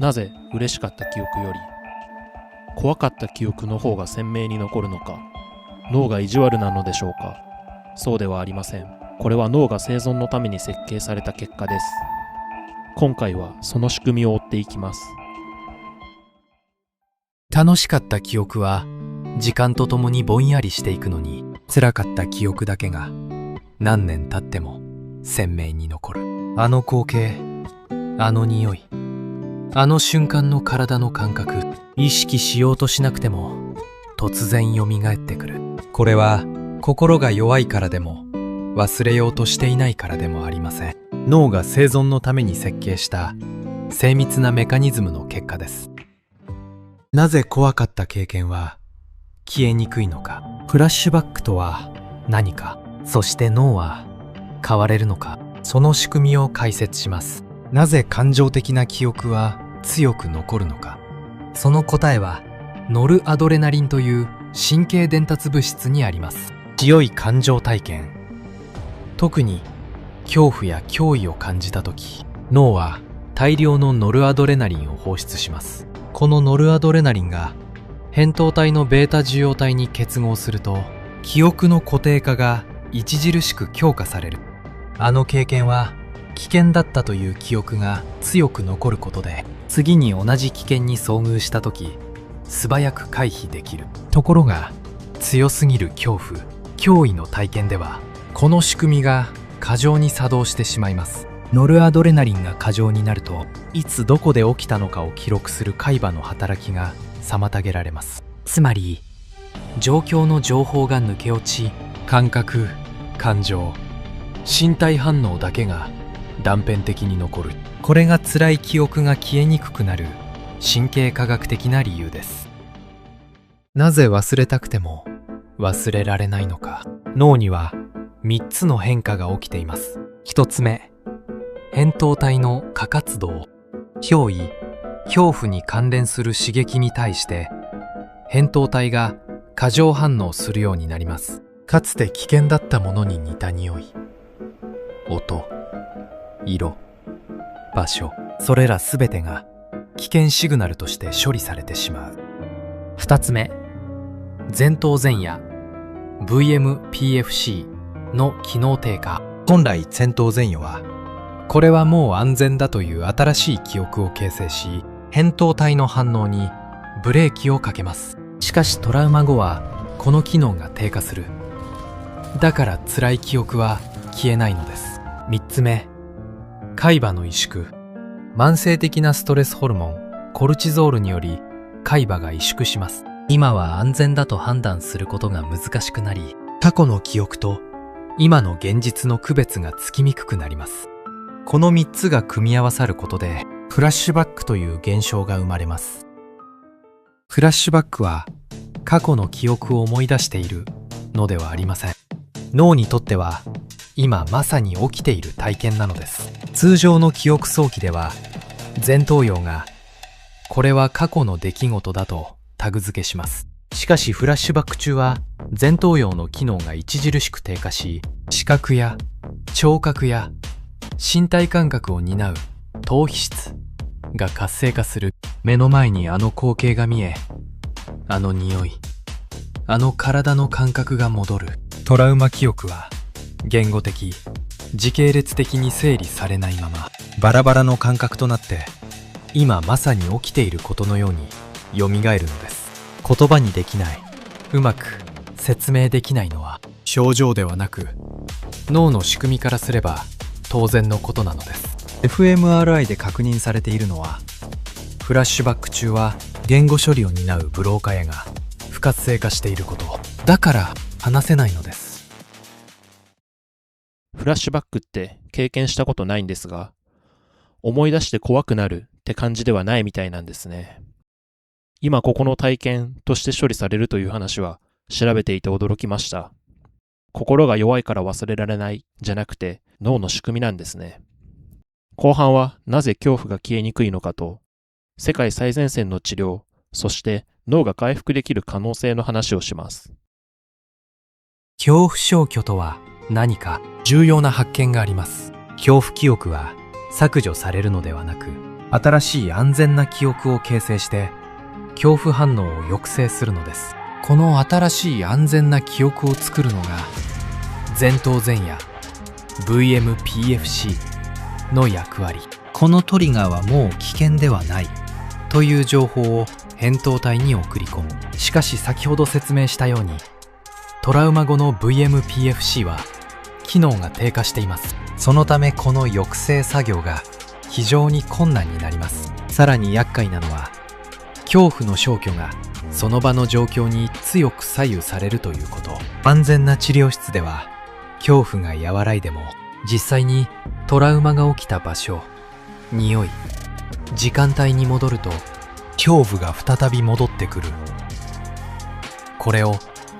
なぜ嬉しかった記憶より怖かった記憶の方が鮮明に残るのか。脳が意地悪なのでしょうか。そうではありません。これは脳が生存のために設計された結果です。今回はその仕組みを追っていきます。楽しかった記憶は時間とともにぼんやりしていくのに、辛かった記憶だけが何年経っても鮮明に残る。あの光景、あの匂い、あの瞬間の体の感覚、意識しようとしなくても突然蘇ってくる。これは心が弱いからでも忘れようとしていないからでもありません。脳が生存のために設計した精密なメカニズムの結果です。なぜ怖かった経験は消えにくいのか。フラッシュバックとは何か、そして脳は変われるのか。その仕組みを解説します。なぜ感情的な記憶は強く残るのか。その答えはノルアドレナリンという神経伝達物質にあります。強い感情体験、特に恐怖や脅威を感じた時、脳は大量のノルアドレナリンを放出します。このノルアドレナリンが扁桃体のベータ受容体に結合すると、記憶の固定化が著しく強化される。あの経験は危険だったという記憶が強く残ることで、次に同じ危険に遭遇した時素早く回避できる。ところが強すぎる恐怖、脅威の体験ではこの仕組みが過剰に作動してしまいます。ノルアドレナリンが過剰になると、いつどこで起きたのかを記録する海馬の働きが妨げられます。つまり状況の情報が抜け落ち、感覚、感情、身体反応だけが断片的に残る。これが辛い記憶が消えにくくなる神経科学的な理由です。なぜ忘れたくても忘れられないのか。脳には3つの変化が起きています。1つ目、扁桃体の過活動。脅威、恐怖に関連する刺激に対して扁桃体が過剰反応するようになります。かつて危険だったものに似た匂い、音、色、場所、それらすべてが危険シグナルとして処理されてしまう。2つ目、前頭前野 VMPFC の機能低下。本来前頭前野はこれはもう安全だという新しい記憶を形成し、扁桃体の反応にブレーキをかけます。しかしトラウマ後はこの機能が低下する。だから辛い記憶は消えないのです。3つ目、海馬の萎縮。慢性的なストレスホルモンコルチゾールにより海馬が萎縮します。今は安全だと判断することが難しくなり、過去の記憶と今の現実の区別がつきにくくなります。この3つが組み合わさることでフラッシュバックという現象が生まれます。フラッシュバックは過去の記憶を思い出しているのではありません。脳にとっては今まさに起きている体験なのです。通常の記憶早期では前頭葉がこれは過去の出来事だとタグ付けします。しかしフラッシュバック中は前頭葉の機能が著しく低下し、視覚や聴覚や身体感覚を担う頭皮質が活性化する。目の前にあの光景が見え、あの匂い、あの体の感覚が戻る。トラウマ記憶は言語的、時系列的に整理されないままバラバラの感覚となって、今まさに起きていることのように蘇るのです。言葉にできない、うまく説明できないのは症状ではなく脳の仕組みからすれば当然のことなのです。 fMRI で確認されているのは、フラッシュバック中は言語処理を担うブローカ野が不活性化していること。だから話せないのです。フラッシュバックって経験したことないんですが、思い出して怖くなるって感じではないみたいなんですね。今ここの体験として処理されるという話は調べていて驚きました。心が弱いから忘れられないじゃなくて脳の仕組みなんですね。後半はなぜ恐怖が消えにくいのかと、世界最前線の治療、そして脳が回復できる可能性の話をします。恐怖消去とは何か重要な発見があります。恐怖記憶は削除されるのではなく新しい安全な記憶を形成して恐怖反応を抑制するのです。この新しい安全な記憶を作るのが前頭前野 VMPFC の役割。このトリガーはもう危険ではないという情報を扁桃体に送り込む。しかし先ほど説明したようにトラウマ後の VMPFC は機能が低下しています。そのためこの抑制作業が非常に困難になります。さらに厄介なのは恐怖の消去がその場の状況に強く左右されるということ。安全な治療室では恐怖が和らいでも実際にトラウマが起きた場所、匂い、時間帯に戻ると恐怖が再び戻ってくる。これを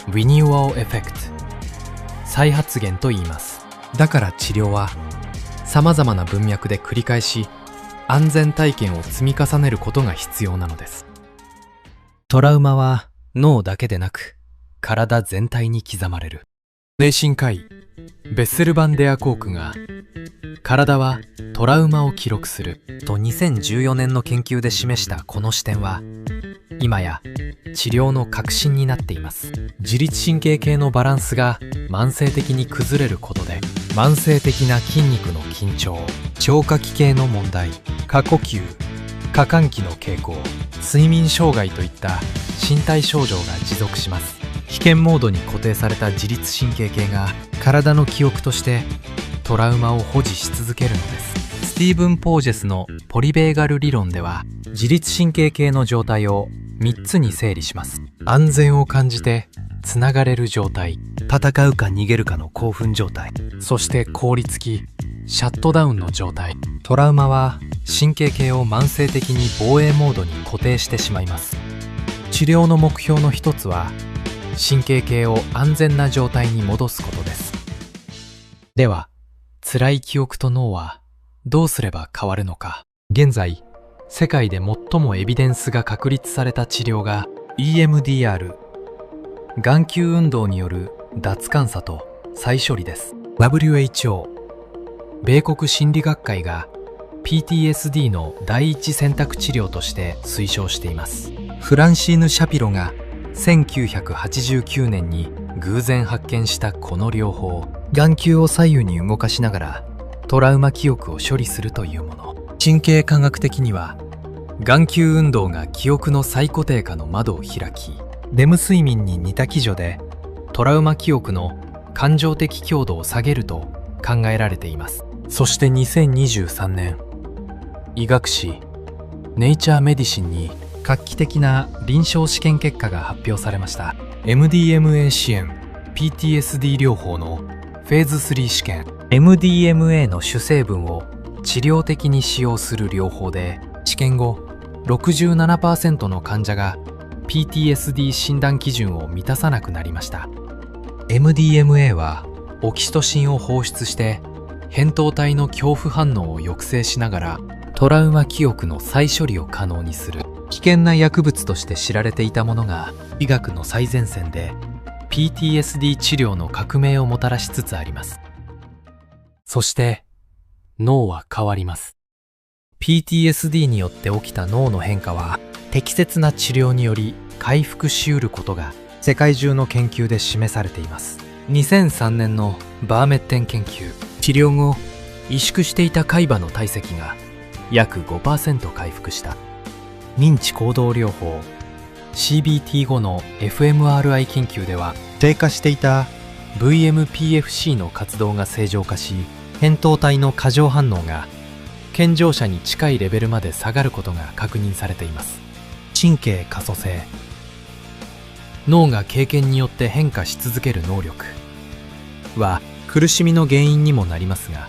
Renewal Effect 再発現と言います。だから治療は様々な文脈で繰り返し安全体験を積み重ねることが必要なのです。トラウマは脳だけでなく体全体に刻まれる。精神科医ベッセルバンデアコークが体はトラウマを記録すると2014年の研究で示したこの視点は今や治療の核心になっています。自律神経系のバランスが慢性的に崩れることで慢性的な筋肉の緊張、消化器系の問題、過呼吸、過換気の傾向、睡眠障害といった身体症状が持続します。危険モードに固定された自律神経系が体の記憶としてトラウマを保持し続けるのです。スティーブン・ポージェスのポリベーガル理論では自律神経系の状態を3つに整理します。安全を感じてつながれる状態、戦うか逃げるかの興奮状態、そして凍りつきシャットダウンの状態。トラウマは神経系を慢性的に防衛モードに固定してしまいます。治療の目標の一つは神経系を安全な状態に戻すことです。では辛い記憶と脳はどうすれば変わるのか。現在世界で最もエビデンスが確立された治療が EMDR 眼球運動による脱感作と再処理です。 WHO 米国心理学会が PTSD の第一選択治療として推奨しています。フランシーヌ・シャピロが1989年に偶然発見したこの療法、眼球を左右に動かしながらトラウマ記憶を処理するというもの。神経科学的には眼球運動が記憶の再固定化の窓を開き、レム睡眠に似た機序でトラウマ記憶の感情的強度を下げると考えられています。そして2023年、医学誌ネイチャーメディシンに画期的な臨床試験結果が発表されました。 MDMA 支援 PTSD 療法のフェーズ3試験。 MDMA の主成分を治療的に使用する療法で、試験後 67% の患者が PTSD 診断基準を満たさなくなりました。 MDMA はオキシトシンを放出して扁桃体の恐怖反応を抑制しながらトラウマ記憶の再処理を可能にする危険な薬物として知られていたものが、医学の最前線で PTSD 治療の革命をもたらしつつあります。そして脳は変わります。 PTSD によって起きた脳の変化は適切な治療により回復しうることが世界中の研究で示されています。2003年のバーメッテン研究、治療後萎縮していた海馬の体積が約 5% 回復した。認知行動療法 CBT 後の fMRI 研究では低下していた VMPFC の活動が正常化し、扁桃体の過剰反応が健常者に近いレベルまで下がることが確認されています。神経可塑性、脳が経験によって変化し続ける能力は苦しみの原因にもなりますが、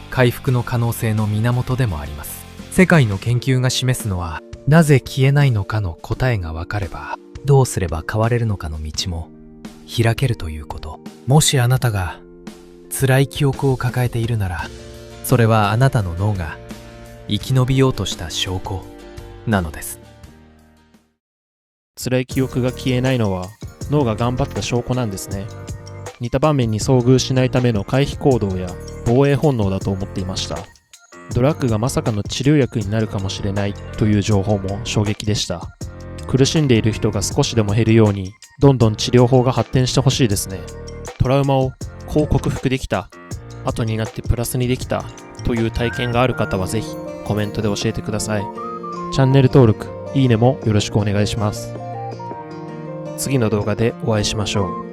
回復の可能性の源でもあります。世界の研究が示すのは、なぜ消えないのかの答えが分かれば、どうすれば変われるのかの道も開けるということ。もしあなたが辛い記憶を抱えているなら、それはあなたの脳が生き延びようとした証拠なのです。辛い記憶が消えないのは脳が頑張った証拠なんですね。似た場面に遭遇しないための回避行動や防衛本能だと思っていました。ドラッグがまさかの治療薬になるかもしれないという情報も衝撃でした。苦しんでいる人が少しでも減るように、どんどん治療法が発展してほしいですね。トラウマをこう克服できた、後になってプラスにできたという体験がある方はぜひコメントで教えてください。チャンネル登録、いいねもよろしくお願いします。次の動画でお会いしましょう。